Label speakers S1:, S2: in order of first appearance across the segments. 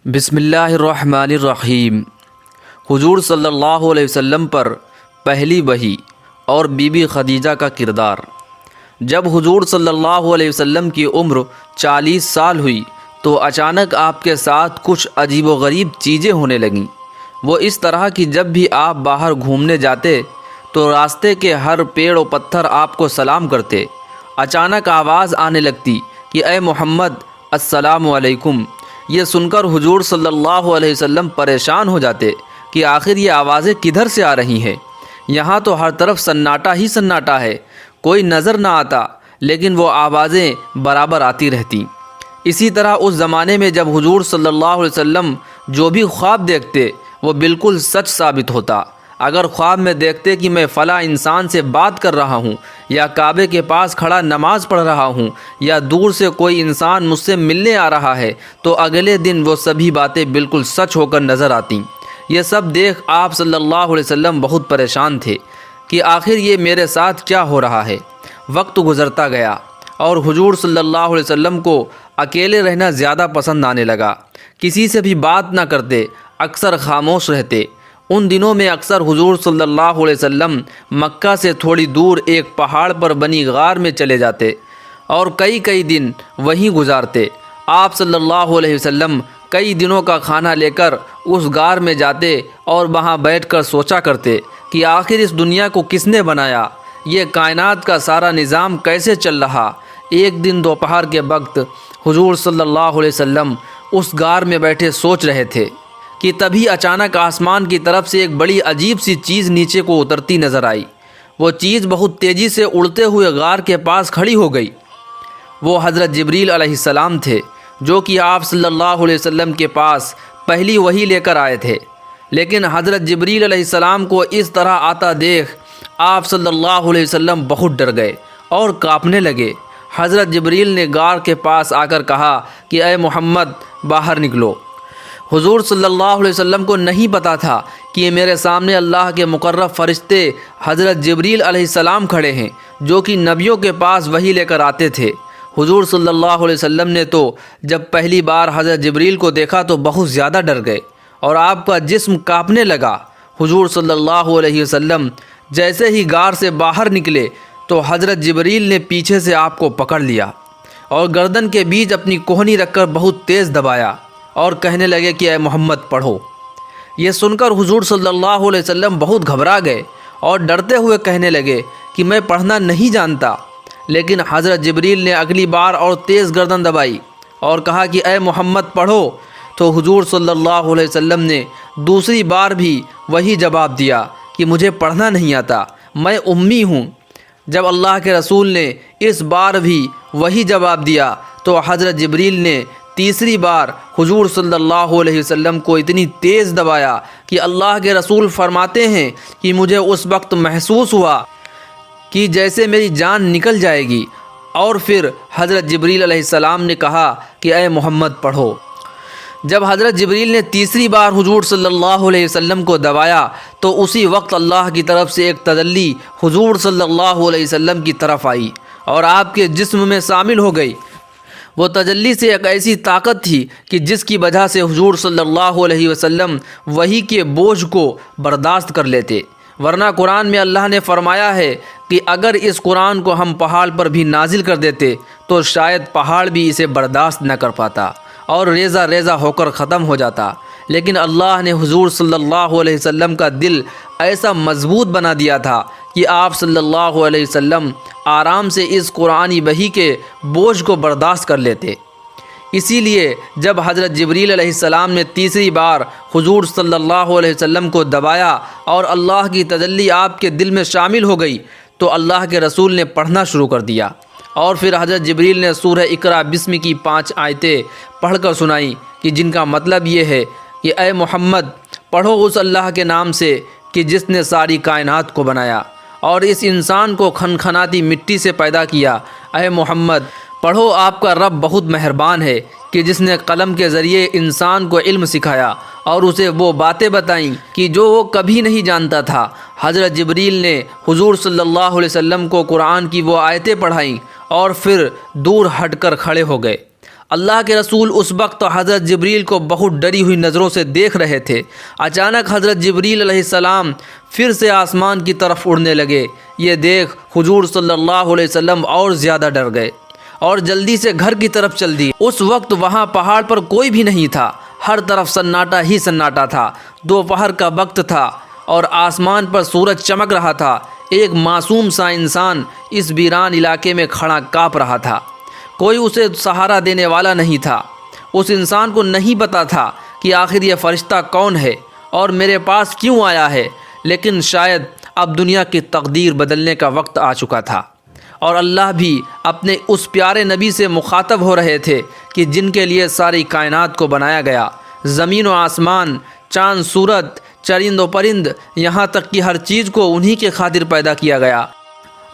S1: بسم اللہ الرحمن الرحیم۔ حضور صلی اللہ علیہ وسلم پر پہلی وحی اور بی بی خدیجہ کا کردار۔ جب حضور صلی اللہ علیہ وسلم کی عمر 40 سال ہوئی تو اچانک آپ کے ساتھ کچھ عجیب و غریب چیزیں ہونے لگیں۔ وہ اس طرح کہ جب بھی آپ باہر گھومنے جاتے تو راستے کے ہر پیڑ و پتھر آپ کو سلام کرتے۔ اچانک آواز آنے لگتی کہ اے محمد السلام علیکم۔ یہ سن کر حضور صلی اللہ علیہ وسلم پریشان ہو جاتے کہ آخر یہ آوازیں کدھر سے آ رہی ہیں؟ یہاں تو ہر طرف سناٹا ہی سناٹا ہے، کوئی نظر نہ آتا، لیکن وہ آوازیں برابر آتی رہتی۔ اسی طرح اس زمانے میں جب حضور صلی اللہ علیہ وسلم جو بھی خواب دیکھتے وہ بالکل سچ ثابت ہوتا۔ اگر خواب میں دیکھتے کہ میں فلاں انسان سے بات کر رہا ہوں، یا کعبے کے پاس کھڑا نماز پڑھ رہا ہوں، یا دور سے کوئی انسان مجھ سے ملنے آ رہا ہے، تو اگلے دن وہ سبھی باتیں بالکل سچ ہو کر نظر آتیں۔ یہ سب دیکھ آپ صلی اللہ علیہ وسلم بہت پریشان تھے کہ آخر یہ میرے ساتھ کیا ہو رہا ہے۔ وقت گزرتا گیا اور حضور صلی اللہ علیہ وسلم کو اکیلے رہنا زیادہ پسند آنے لگا۔ کسی سے بھی بات نہ کرتے، اکثر خاموش رہتے۔ ان دنوں میں اکثر حضور صلی اللہ علیہ وسلم مکہ سے تھوڑی دور ایک پہاڑ پر بنی غار میں چلے جاتے اور کئی دن وہیں گزارتے۔ آپ صلی اللہ علیہ وسلم کئی دنوں کا کھانا لے کر اس غار میں جاتے اور وہاں بیٹھ کر سوچا کرتے کہ آخر اس دنیا کو کس نے بنایا، یہ کائنات کا سارا نظام کیسے چل رہا۔ ایک دن دوپہر کے وقت حضور صلی اللہ علیہ وسلم اس غار میں بیٹھے سوچ رہے تھے کہ تبھی اچانک آسمان کی طرف سے ایک بڑی عجیب سی چیز نیچے کو اترتی نظر آئی۔ وہ چیز بہت تیزی سے اڑتے ہوئے غار کے پاس کھڑی ہو گئی۔ وہ حضرت جبریل علیہ السلام تھے، جو کہ آپ صلی اللہ علیہ وسلم کے پاس پہلی وحی لے کر آئے تھے۔ لیکن حضرت جبریل علیہ السلام کو اس طرح آتا دیکھ آپ صلی اللہ علیہ وسلم بہت ڈر گئے اور کانپنے لگے۔ حضرت جبریل نے غار کے پاس آ کر کہا کہ اے محمد باہر نکلو۔ حضور صلی اللہ علیہ وسلم کو نہیں پتہ تھا کہ میرے سامنے اللہ کے مقرب فرشتے حضرت جبریل علیہ السلام کھڑے ہیں، جو کہ نبیوں کے پاس وحی لے کر آتے تھے۔ حضور صلی اللہ علیہ وسلم نے تو جب پہلی بار حضرت جبریل کو دیکھا تو بہت زیادہ ڈر گئے اور آپ کا جسم کانپنے لگا۔ حضور صلی اللہ علیہ وسلم جیسے ہی غار سے باہر نکلے تو حضرت جبریل نے پیچھے سے آپ کو پکڑ لیا اور گردن کے بیچ اپنی کوہنی رکھ کر بہت تیز دبایا اور کہنے لگے کہ اے محمد پڑھو۔ یہ سن کر حضور صلی اللہ علیہ وسلم بہت گھبرا گئے اور ڈرتے ہوئے کہنے لگے کہ میں پڑھنا نہیں جانتا۔ لیکن حضرت جبریل نے اگلی بار اور تیز گردن دبائی اور کہا کہ اے محمد پڑھو، تو حضور صلی اللہ علیہ وسلم نے دوسری بار بھی وہی جواب دیا کہ مجھے پڑھنا نہیں آتا، میں امی ہوں۔ جب اللہ کے رسول نے اس بار بھی وہی جواب دیا تو حضرت جبریل نے تیسری بار حضور صلی اللہ علیہ وسلم کو اتنی تیز دبایا کہ اللہ کے رسول فرماتے ہیں کہ مجھے اس وقت محسوس ہوا کہ جیسے میری جان نکل جائے گی۔ اور پھر حضرت جبریل علیہ السلام نے کہا کہ اے محمد پڑھو۔ جب حضرت جبریل نے تیسری بار حضور صلی اللہ علیہ وسلم کو دبایا تو اسی وقت اللہ کی طرف سے ایک تجلی حضور صلی اللہ علیہ وسلم کی طرف آئی اور آپ کے جسم میں شامل ہو گئی۔ وہ تجلی سے ایک ایسی طاقت تھی کہ جس کی وجہ سے حضور صلی اللہ علیہ وسلم وحی کے بوجھ کو برداشت کر لیتے، ورنہ قرآن میں اللہ نے فرمایا ہے کہ اگر اس قرآن کو ہم پہاڑ پر بھی نازل کر دیتے تو شاید پہاڑ بھی اسے برداشت نہ کر پاتا اور ریزہ ریزہ ہو کر ختم ہو جاتا۔ لیکن اللہ نے حضور صلی اللہ علیہ وسلم کا دل ایسا مضبوط بنا دیا تھا کہ آپ صلی اللہ علیہ وسلم آرام سے اس قرآنی وحی کے بوجھ کو برداشت کر لیتے۔ اسی لیے جب حضرت جبریل علیہ السلام نے تیسری بار حضور صلی اللہ علیہ وسلم کو دبایا اور اللہ کی تجلی آپ کے دل میں شامل ہو گئی تو اللہ کے رسول نے پڑھنا شروع کر دیا، اور پھر حضرت جبریل نے سورہ اقرا بسم کی 5 آیتیں پڑھ کر سنائیں کہ جن کا مطلب یہ ہے کہ اے محمد پڑھو اس اللہ کے نام سے کہ جس نے ساری کائنات کو بنایا اور اس انسان کو کھنکھناتی مٹی سے پیدا کیا۔ اے محمد پڑھو، آپ کا رب بہت مہربان ہے کہ جس نے قلم کے ذریعے انسان کو علم سکھایا اور اسے وہ باتیں بتائیں کہ جو وہ کبھی نہیں جانتا تھا۔ حضرت جبریل نے حضور صلی اللہ علیہ وسلم کو قرآن کی وہ آیتیں پڑھائیں اور پھر دور ہٹ کر کھڑے ہو گئے۔ اللہ کے رسول اس وقت حضرت جبریل کو بہت ڈری ہوئی نظروں سے دیکھ رہے تھے۔ اچانک حضرت جبریل علیہ السلام پھر سے آسمان کی طرف اڑنے لگے۔ یہ دیکھ حضور صلی اللہ علیہ وسلم اور زیادہ ڈر گئے اور جلدی سے گھر کی طرف چل دیے۔ اس وقت وہاں پہاڑ پر کوئی بھی نہیں تھا، ہر طرف سناٹا ہی سناٹا تھا۔ دوپہر کا وقت تھا اور آسمان پر سورج چمک رہا تھا۔ ایک معصوم سا انسان اس ویران علاقے میں کھڑا کانپ رہا تھا۔ کوئی اسے سہارا دینے والا نہیں تھا۔ اس انسان کو نہیں پتا تھا کہ آخر یہ فرشتہ کون ہے اور میرے پاس کیوں آیا ہے، لیکن شاید اب دنیا کی تقدیر بدلنے کا وقت آ چکا تھا اور اللہ بھی اپنے اس پیارے نبی سے مخاطب ہو رہے تھے کہ جن کے لیے ساری کائنات کو بنایا گیا، زمین و آسمان، چاند سورج، چرند و پرند، یہاں تک کہ ہر چیز کو انہی کے خاطر پیدا کیا گیا۔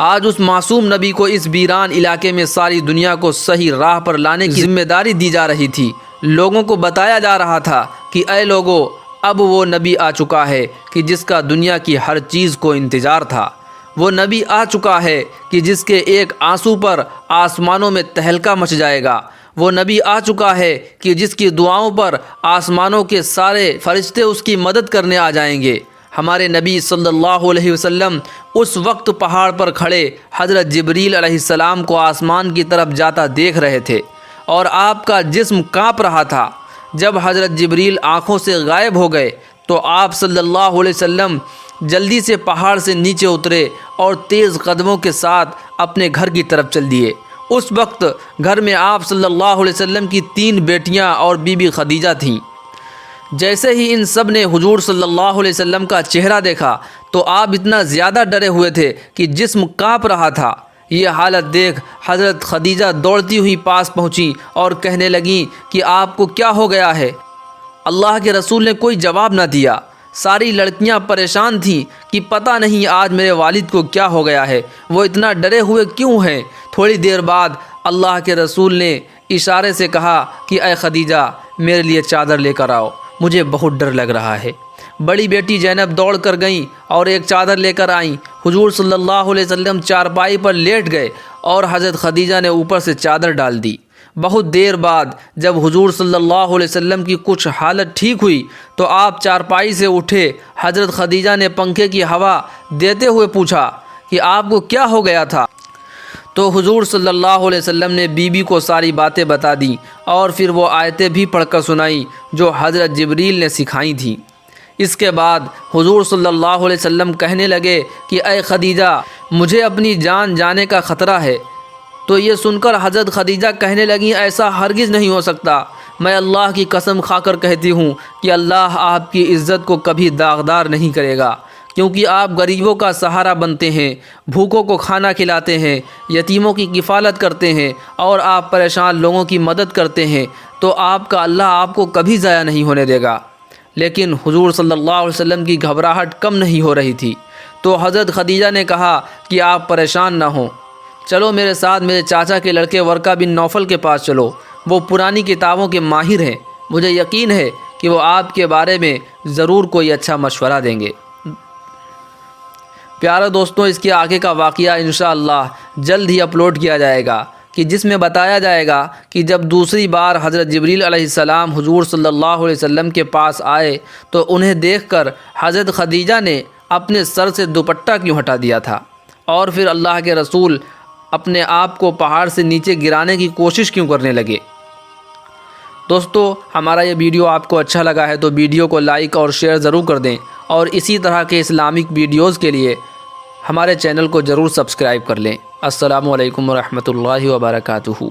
S1: آج اس معصوم نبی کو اس ویران علاقے میں ساری دنیا کو صحیح راہ پر لانے کی ذمہ داری دی جا رہی تھی۔ لوگوں کو بتایا جا رہا تھا کہ اے لوگو، اب وہ نبی آ چکا ہے کہ جس کا دنیا کی ہر چیز کو انتظار تھا۔ وہ نبی آ چکا ہے کہ جس کے ایک آنسو پر آسمانوں میں تہلکہ مچ جائے گا۔ وہ نبی آ چکا ہے کہ جس کی دعاؤں پر آسمانوں کے سارے فرشتے اس کی مدد کرنے آ جائیں گے۔ ہمارے نبی صلی اللہ علیہ وسلم اس وقت پہاڑ پر کھڑے حضرت جبریل علیہ السلام کو آسمان کی طرف جاتا دیکھ رہے تھے اور آپ کا جسم کانپ رہا تھا۔ جب حضرت جبریل آنکھوں سے غائب ہو گئے تو آپ صلی اللہ علیہ وسلم جلدی سے پہاڑ سے نیچے اترے اور تیز قدموں کے ساتھ اپنے گھر کی طرف چل دیے۔ اس وقت گھر میں آپ صلی اللہ علیہ وسلم کی 3 بیٹیاں اور بی بی خدیجہ تھیں۔ جیسے ہی ان سب نے حضور صلی اللہ علیہ وسلم کا چہرہ دیکھا تو آپ اتنا زیادہ ڈرے ہوئے تھے کہ جسم کانپ رہا تھا۔ یہ حالت دیکھ حضرت خدیجہ دوڑتی ہوئی پاس پہنچی اور کہنے لگیں کہ آپ کو کیا ہو گیا ہے؟ اللہ کے رسول نے کوئی جواب نہ دیا۔ ساری لڑکیاں پریشان تھیں کہ پتہ نہیں آج میرے والد کو کیا ہو گیا ہے، وہ اتنا ڈرے ہوئے کیوں ہیں۔ تھوڑی دیر بعد اللہ کے رسول نے اشارے سے کہا کہ اے خدیجہ، میرے لیے چادر لے کر آؤ، مجھے بہت ڈر لگ رہا ہے۔ بڑی بیٹی زینب دوڑ کر گئیں اور ایک چادر لے کر آئیں۔ حضور صلی اللہ علیہ وسلم چارپائی پر لیٹ گئے اور حضرت خدیجہ نے اوپر سے چادر ڈال دی۔ بہت دیر بعد جب حضور صلی اللہ علیہ وسلم کی کچھ حالت ٹھیک ہوئی تو آپ چارپائی سے اٹھے۔ حضرت خدیجہ نے پنکھے کی ہوا دیتے ہوئے پوچھا کہ آپ کو کیا ہو گیا تھا؟ تو حضور صلی اللہ علیہ وسلم نے بی بی کو ساری باتیں بتا دیں اور پھر وہ آیتیں بھی پڑھ کر سنائیں جو حضرت جبریل نے سکھائی تھیں۔ اس کے بعد حضور صلی اللہ علیہ وسلم کہنے لگے کہ اے خدیجہ، مجھے اپنی جان جانے کا خطرہ ہے۔ تو یہ سن کر حضرت خدیجہ کہنے لگیں ایسا ہرگز نہیں ہو سکتا۔ میں اللہ کی قسم کھا کر کہتی ہوں کہ اللہ آپ کی عزت کو کبھی داغدار نہیں کرے گا، کیونکہ آپ غریبوں کا سہارا بنتے ہیں، بھوکوں کو کھانا کھلاتے ہیں، یتیموں کی کفالت کرتے ہیں اور آپ پریشان لوگوں کی مدد کرتے ہیں، تو آپ کا اللہ آپ کو کبھی ضائع نہیں ہونے دے گا۔ لیکن حضور صلی اللہ علیہ وسلم کی گھبراہٹ کم نہیں ہو رہی تھی، تو حضرت خدیجہ نے کہا کہ آپ پریشان نہ ہوں، چلو میرے ساتھ میرے چاچا کے لڑکے ورقہ بن نوفل کے پاس چلو، وہ پرانی کتابوں کے ماہر ہیں، مجھے یقین ہے کہ وہ آپ کے بارے میں ضرور کوئی اچھا مشورہ دیں گے۔ پیارے دوستوں، اس کے آگے کا واقعہ انشاءاللہ جلد ہی اپلوڈ کیا جائے گا، کہ جس میں بتایا جائے گا کہ جب دوسری بار حضرت جبریل علیہ السلام حضور صلی اللہ علیہ وسلم کے پاس آئے تو انہیں دیکھ کر حضرت خدیجہ نے اپنے سر سے دوپٹہ کیوں ہٹا دیا تھا، اور پھر اللہ کے رسول اپنے آپ کو پہاڑ سے نیچے گرانے کی کوشش کیوں کرنے لگے۔ دوستو، ہمارا یہ ویڈیو آپ کو اچھا لگا ہے تو ویڈیو کو لائک اور شیئر ضرور کر دیں، اور اسی طرح کے اسلامک ویڈیوز کے لیے ہمارے چینل کو ضرور سبسکرائب کر لیں۔ السلام علیکم ورحمۃ اللہ وبرکاتہ۔